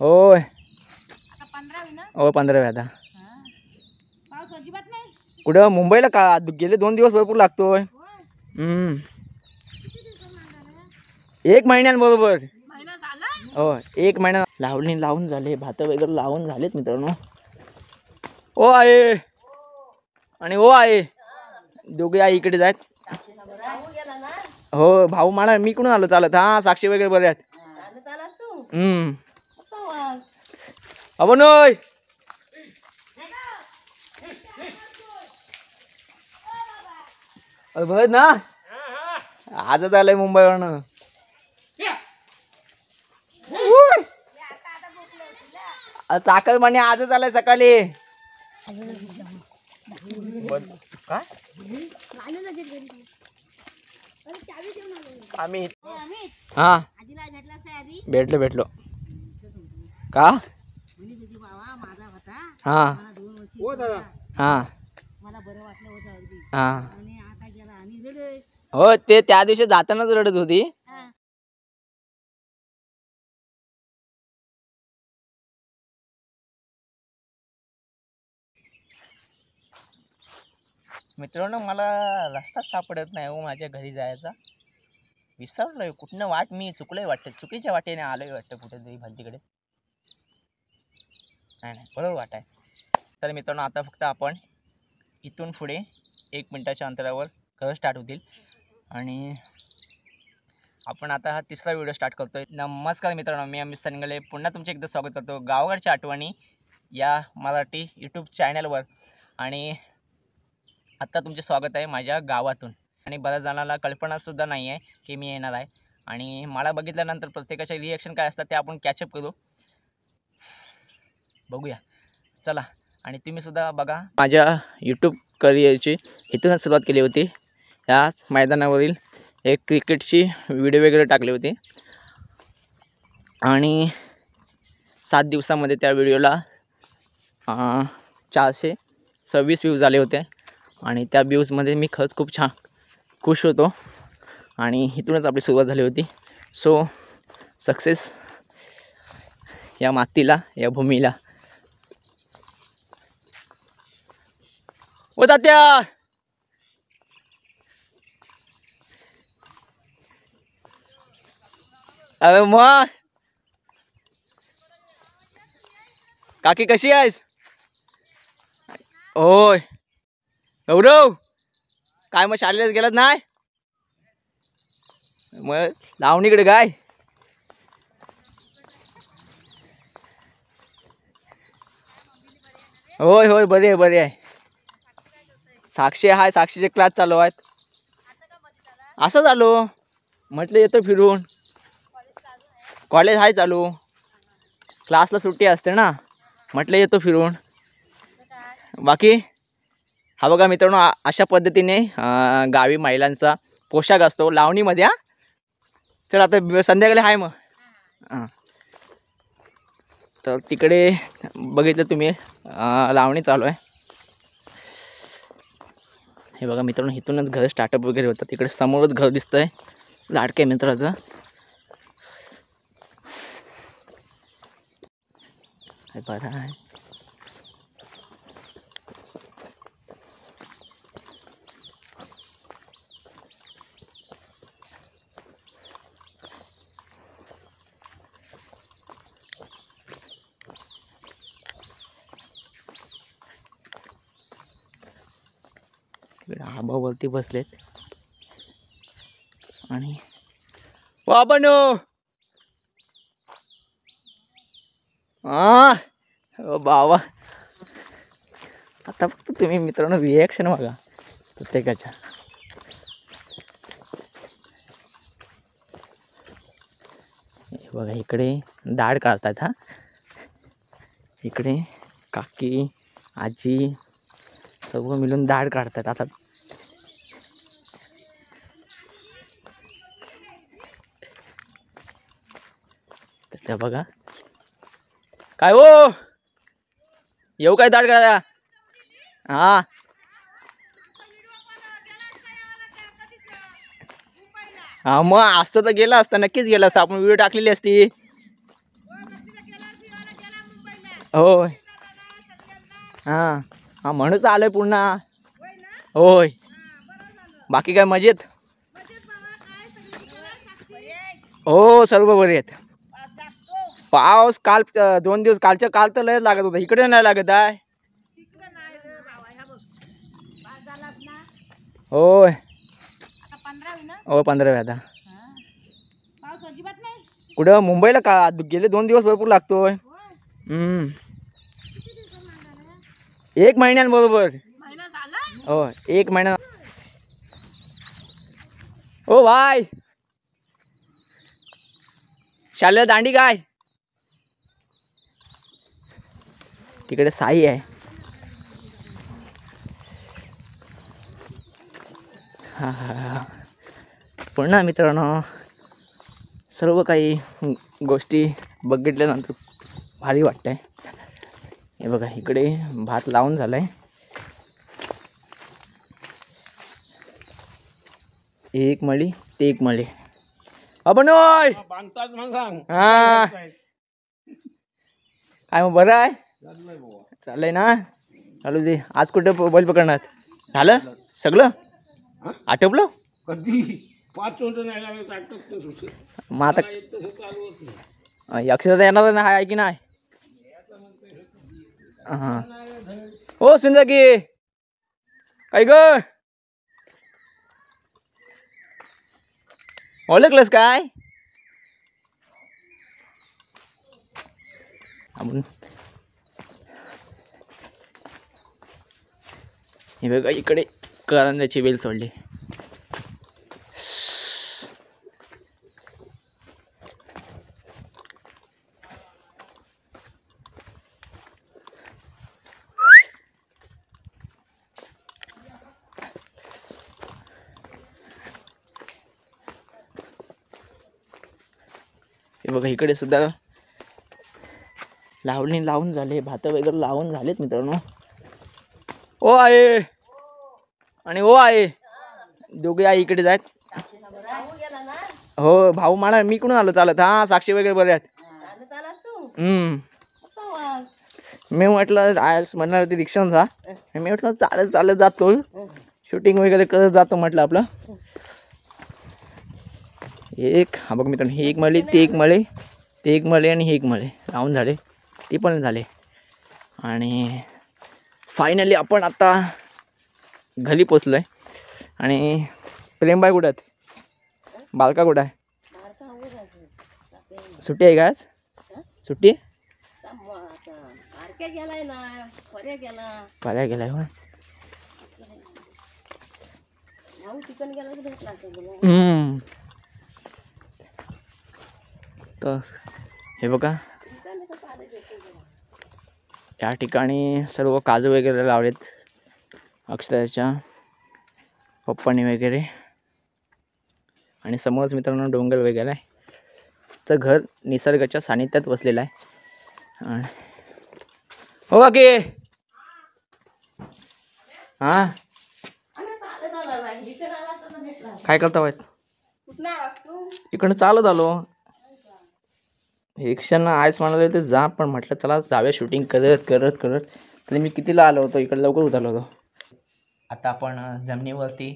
होय हो 15 आता कुठं मुंबईला का गेले 2 दिवस भरपूर लागतोय. 1 महिन्यांबरोबर हो 1 महिना लावून झाले. भात वगैरे लावून झालेत मित्रांनो. ओ आहे आणि ओ आहे दोघे आई इकडे जात. हो भाऊ मला मी कुठून आलो चालत. हा साक्षी वगैरे बरे आहेत. अबनोय बघ ना आजच आलंय मुंबईवरनं. चाकरमाने आजच आलाय सकाळी. काय आम्ही हा भेटलो का हा हा हा हो ते त्या दिवशी जातानाच रडत होती. मित्रांनो मला रस्ताच सापडत नाही हो माझ्या घरी जायचा. विसरलोय कुठनं वाट मी चुकलोय वाटतं. चुकीच्या वाटेने आलोय वाटतं कुठेतरी भलतीकडे. नाही बरोबर वाट आहे. तर मित्रांनो आता फक्त आपण इथून पुढे 1 मिनिटाच्या अंतरावर घर स्टार्ट होतील आणि आपण आता हा 3रा व्हिडिओ स्टार्ट करतोय. नमस्कार मित्रांनो मी अमित संगले पुन्हा तुमचे एकदा स्वागत करतो गावाकडच्या आठवणी या मराठी यूट्यूब चॅनलवर. आणि आत्ता तुमचे स्वागत आहे माझ्या गावातून. आणि बऱ्याच जणांना कल्पनासुद्धा नाही आहे की मी येणार आहे. आणि मला बघितल्यानंतर प्रत्येकाचे रिॲक्शन काय असतात ते आपण कॅचअप करू बघूया चला. आणि तुम्हीसुद्धा बघा. माझ्या यूट्यूब करिअरची इथूनच सुरुवात केली होती. या मैदानावरील एक क्रिकेटची व्हिडिओ वगैरे टाकली होती आणि 7 दिवसामध्ये त्या व्हिडिओला 426 व्ह्यूज आले होते. आणि त्या व्ह्यूजमध्ये मी खरंच खूप छान खुश होतो. आणि इथूनच आपली सुरुवात झाली होती. सो सक्सेस या मातीला या भूमीला. ओ तात्या अरे मग काकी कशी आहेस? होय गौरव काय मग शाळेलाच गेलात नाही? मग लावणीकडे काय होय होय बरे आहे. साक्षी आहे साक्षीचे क्लास चालू आहेत. असं झालो म्हटलं येतो फिरून. कॉलेज आहे चालू क्लासला सुट्टी असते ना म्हटलं येतो फिरून. बाकी हा बघा मित्रांनो अशा पद्धतीने गावी महिलांचा पोशाख असतो लावणीमध्ये. हा चल आता संध्याकाळी आहे मग. हां तर तिकडे बघितलं तुम्ही लावणी चालू आहे. हे बघा मित्रांनो इथूनच घर स्टार्टअप वगैरे होतं. तिकडे समोरच घर दिसतंय लाडक्या मित्राचं. हे बरं आहे. आबावरती बसलेत आणि बाबानो बाबा आता फक्त तुम्ही मित्रांनो रिॲक्शन बघा प्रत्येकाच्या. बघा इकडे दाढ काढतात. हा इकडे काकी आजी सर्व मिळून दाढ काढतात. आता त्या बघा काय हो येऊ काय दाढ काढा. हा हा मग असतं तर गेला असता, नक्कीच गेला असता, आपण व्हिडिओ टाकलेली असती. होय हां हां म्हणूनच आलोय पुन्हा. होय बाकी काय मजेत. हो सर्व बरे आहेत. पाऊस काल 2 दिवस कालच्या काल तर लयच लागत होता, इकडे नाही लागत आहे. होय हो 15 आता. कुठं मुंबईला का गेले 2 दिवस भरपूर लागतोय. 1 महिन्यांबरोबर. हो 1 महिना. ओ भाई शालेय दांडी काय तिकडे साई आहे. हा पुन्हा मित्रांनो सर्व काही गोष्टी बघितल्यानंतर भारी वाटतंय. हे बघा इकडे भात लावून झालाय. एक मळी ते एक मळी आपण हा काय मग बरं आहे. चाललंय ना चालू दे. आज कुठे बैल पकडणार झालं सगळं आटोपलं कधी 5 मिनिटं नाही लागत. मग आता अक्षरता येणार ना आहे की नाही. हां हो सुंदर की काय ग ओळखलंस काय. आपण हे बघा इकडे करंजाची वेल सोडली. हे बघा इकडे सुद्धा लावून झाले, भात वगैरे लावून झालेत मित्रांनो. ओ आहे आणि ओ आहे दोघे आई इकडे जात. हो भाऊ मला मी कुठून आलो चालत. हा साक्षी वगैरे बरे आहेत. मी म्हटलं आज म्हणणार होती रिक्षान जा. मी म्हटलं चालत चालत जातो शूटिंग वगैरे करत जातो म्हटलं आपलं. एक हा बघ मित्रांनो ही एक मळी ती एक मळी ते एक मळे आणि हे एक मळे लावून झाले. ती पण झाले आणि फायनली आपण आता घरी पोचलो आहे. आणि प्रेमबाई कुठं आहेत. बालका कुठं आहे. सुट्टी आहे का आज सुट्टी पर्या गेलाय होय. तर हे बघा या ठिकाणी सर्व काजू वगैरे लावलेत अक्षराच्या पप्पांनी वगैरे. आणि समोरच मित्रांनो डोंगर वगैरे आहे. चं घर निसर्गाच्या सानिध्यात बसलेलं आहे. हो बाकी हां काय करता वाईट इकडं चालत आलो. रिक्षानं आयच म्हणाले ते जा पण म्हटलं चला जाऊया शूटिंग करत करत करत. तरी मी कितीला आलो होतो इकडे लवकर उतरलो होतो. आता आपण जमिनीवरती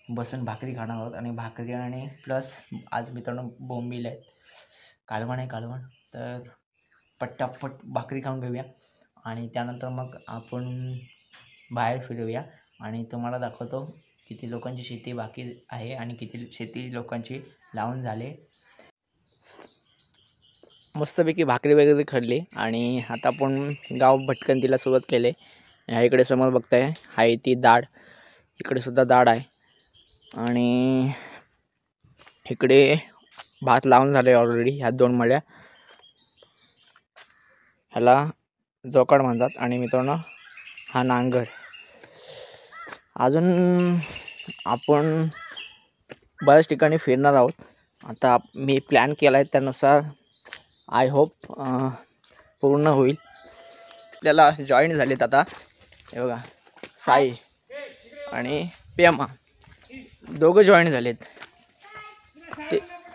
बसून भाकरी खाणार आहोत. आणि भाकरी आणि प्लस आज मित्रांनो बोंबील आहेत. कालवण आहे कालवण. तर पट्टापट भाकरी खाऊन घेऊया आणि त्यानंतर मग आपण बाहेर फिरूया आणि तुम्हाला दाखवतो किती लोकांची शेती बाकी आहे आणि किती शेती लोकांची लावून झाले. मस्तपैकी भाकरी वगैरे खाल्ली आणि आता आपण गाव भटकंतीला सुरुवात केली. ह्या इकडे समोर बघताय आहे ती दाढ. इकडे सुद्धा दाढ आहे आणि इकडे भात लावून झाले ऑलरेडी. ह्या 2 मळ्या ह्याला जोकाड म्हणतात. आणि मित्रांनो हा नांगर. अजून आपण बऱ्याच ठिकाणी फिरणार आहोत. आता मी प्लॅन केला आहे त्यानुसार आय होप पूर्ण होईल. आपल्याला जॉईन झालेत आता. हे बघा साई आणि पेमा दोघं जॉईन झालेत.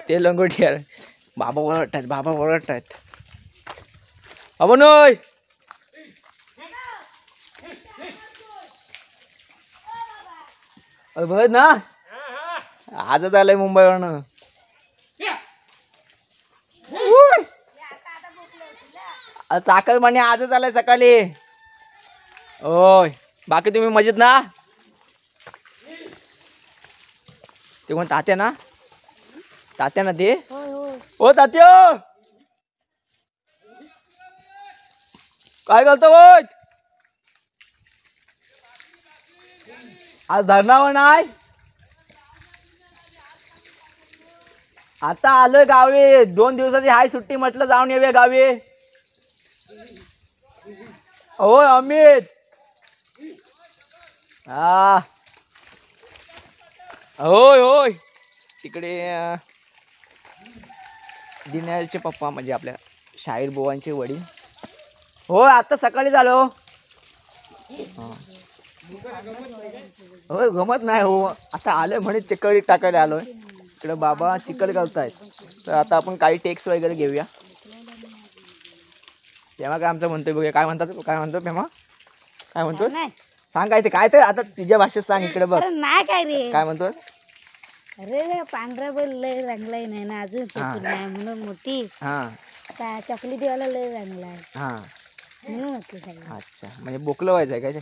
ते लंगोटी यार. बाबा ओरडतायत, बाबा ओरडतायत. अबो नोय बघ ना, आजच आलंय मुंबईवरनं. चाकरमानी आजच आलाय सकाळी. ओय बाकी तुम्ही मजेत ना? ते कोण तात्या ना? तात्या ना ते? ओ तात्या काय करतो? आज धरणावर नाही. आता आलोय गावी. 2 दिवसाची हाय सुट्टी, म्हटलं जाऊन येऊया गावी. होय अमित. हा होय होय. तिकडे दिन्याचे पप्पा म्हणजे आपल्या शाहीर बुवांचे वडील. होय आता सकाळी झालो. होय गमत नाही हो. आता आलोय म्हणे चिकल टाकायला आलोय. इकडे बाबा चिकल करतायत. तर आता आपण काही टेक्स वगैरे घेऊया. पेमा काय आमचं म्हणतोय बघूया. काय म्हणतात? काय म्हणतो पेमा? काय म्हणतो? सांग काय ते. काय ते आता तुझ्या भाषेत सांग. इकडे बघ. नाही काय रे. काय म्हणतो? अरे पांढरा बैल लय रंगलाय नाही ना अजून. नाही म्हणून मोठी. हा चकली देवाला लय रंगलाय. हा म्हणून म्हटलं. अच्छा म्हणजे बोकलं व्हायचंय काय ते?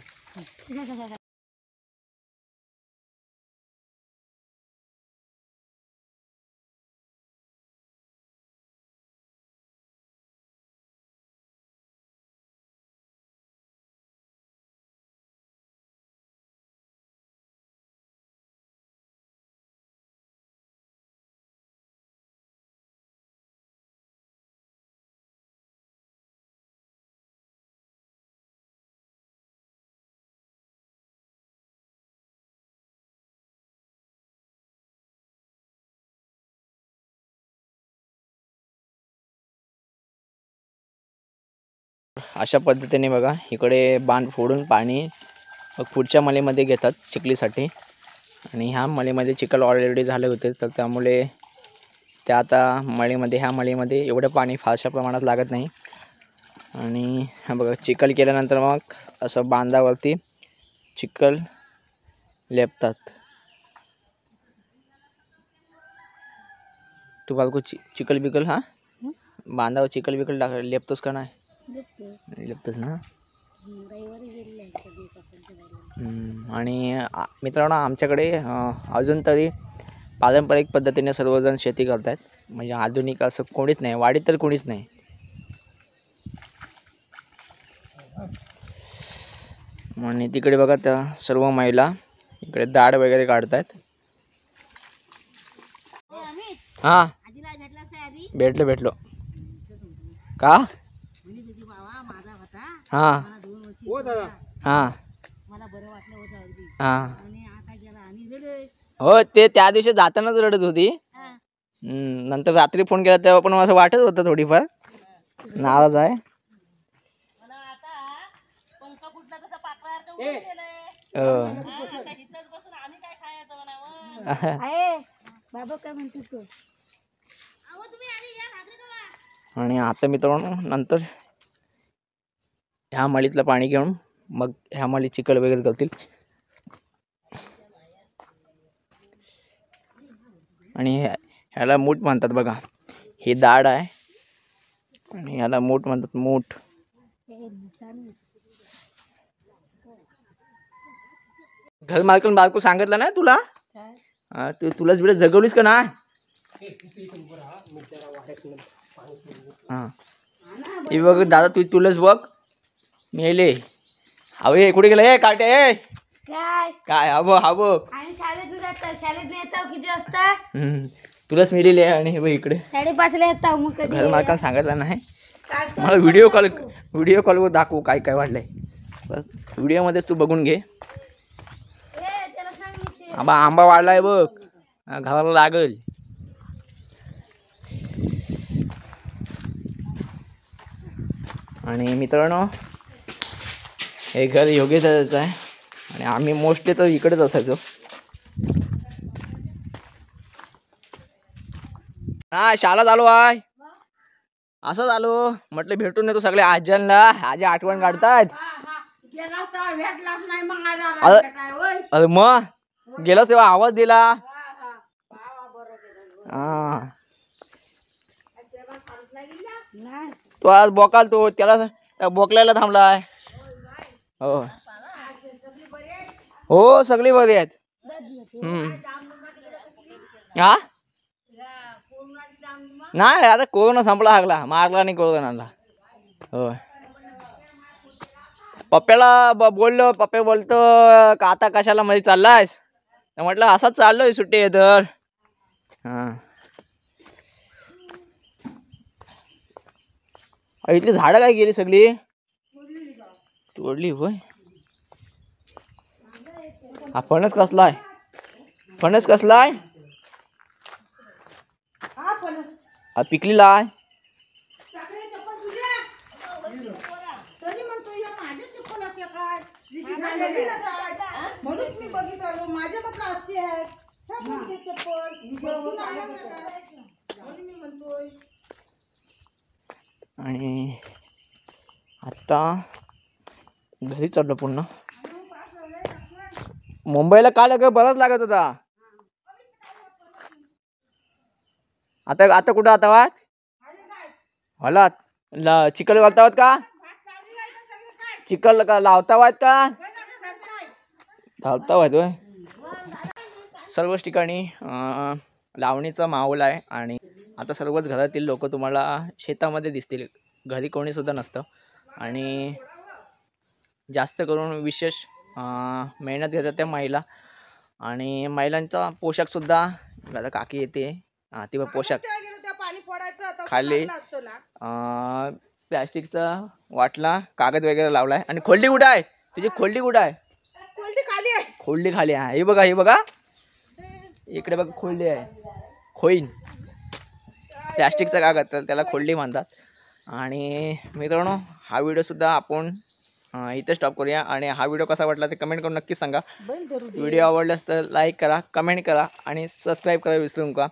अशा पद्धतीने बघा इकडे बांध फोडून पाणी पुढच्या मळीमध्ये घेतात चिखलीसाठी. आणि ह्या मळीमध्ये चिखल ऑलरेडी झाले होते, तर त्यामुळे त्या आता मळीमध्ये ह्या मळीमध्ये एवढं पाणी फारशा प्रमाणात लागत नाही. आणि हा बघा चिखल केल्यानंतर मग असं बांधावरती चिखल लेपतात. तू बालको चिखल बिकल हा बांधावर चिखल बिकल लेपतोस का नाही? लेपतोस ना. आणि मित्रांनो आमच्याकडे अजून तरी पारंपरिक पद्धतीने सर्वजण शेती करतात. म्हणजे आधुनिक असं कोणीच नाही, वाडीत तर कोणीच नाही. आणि तिकडे बघा त्या सर्व महिला इकडे दाढ वगैरे काढतात. हा भेटलो का? हा हा हा हो ते त्या दिवशी जातानाच रडत होती. नंतर रात्री फोन केला तेव्हा पण असं वाटत होतं थोडीफार नाराज आहे. आणि आता मित्रांनो नंतर ह्या मळीतलं पाणी घेऊन मग ह्या मळीत चिखल वगैरे करतील. आणि ह्याला मूठ म्हणतात बघा. ही दाढ आहे आणि ह्याला मूठ म्हणतात. मूठ घर मालकन बालको सांगितलं ना तुला? तू तुलाच बिडत जगवलीस का नाही? हा हे बघ दादा तुलाच बघ मेले. अवे कुठे गेला? ए काटे काय हा बघ तुलाच मिळेल. आणि बघ इकडे 5:30ला येतो. मग घर मालकानं सांगितलं नाही. मला व्हिडिओ कॉलवर दाखवू काय काय वाढलंय. व्हिडिओ मध्ये तू बघून घे. आंबा वाढलाय बघ, घराला लागल. आणि मित्रांनो हे घर योगेशचं आहे आणि आम्ही मोस्टली तर इकडेच असायचो. हा शाळा चालू आहे. असं चालू म्हटलं भेटून येतो सगळे आज्यांना. आजी आठवण काढतात. अरे मग गेलास तेव्हा आवाज दिला. हा तो आज बोकाल तो त्याला बोकल्याला थांबलाय. हो हो सगळी बरी आहेत. हा नाही आता कोरोना संपला हागला मारला नाही कोरोनाला. हो पप्प्याला बोललो. पप्पा बोलतो का आता कशाला मध्ये चाललायस. म्हटलं असाच चाललोय सुट्टी आहे तर. हा इथली झाडं काय गेली सगळी तोडली होय. हा फणस कसलाय. फणस कसलाय पिकलेला आहे. आणि आता घरी चाललो पुन्हा. मुंबईला काल बराच लागत होता. आता आता कुठं आता वाट होला चिखल घालतावात का. चिखल का लावतावात का लावतावात होय. सर्वच ठिकाणी लावणीचा माहोल आहे. आणि आता सर्वच घरातील लोक तुम्हाला शेतामध्ये दिसतील. घरी कोणी सुद्धा नसतं. आणि जास्त करून विशेष मेहनत घेतात त्या महिला. आणि महिलांचा पोशाखसुद्धा आता काकी येते ती पोशाख खाली प्लॅस्टिकचा वाटला कागद वगैरे लावलाय. आणि खोल्डी कुठं आहे तुझी. खोल्डी कुठं आहे. खोल्डी खाली आहे. हे बघा हे बघा इकडे बघा खोल्डी आहे. खोईन प्लॅस्टिकचा कागद तर त्याला खोल्डी म्हणतात. आणि मित्रांनो हा व्हिडिओसुद्धा आपण इथे स्टॉप करूया. आणि हा व्हिडिओ कसा वाटला ते कमेंट करून नक्की सांगा. व्हिडिओ आवडल्यास तर लाईक करा, कमेंट करा आणि सबस्क्राईब करायला विसरू नका.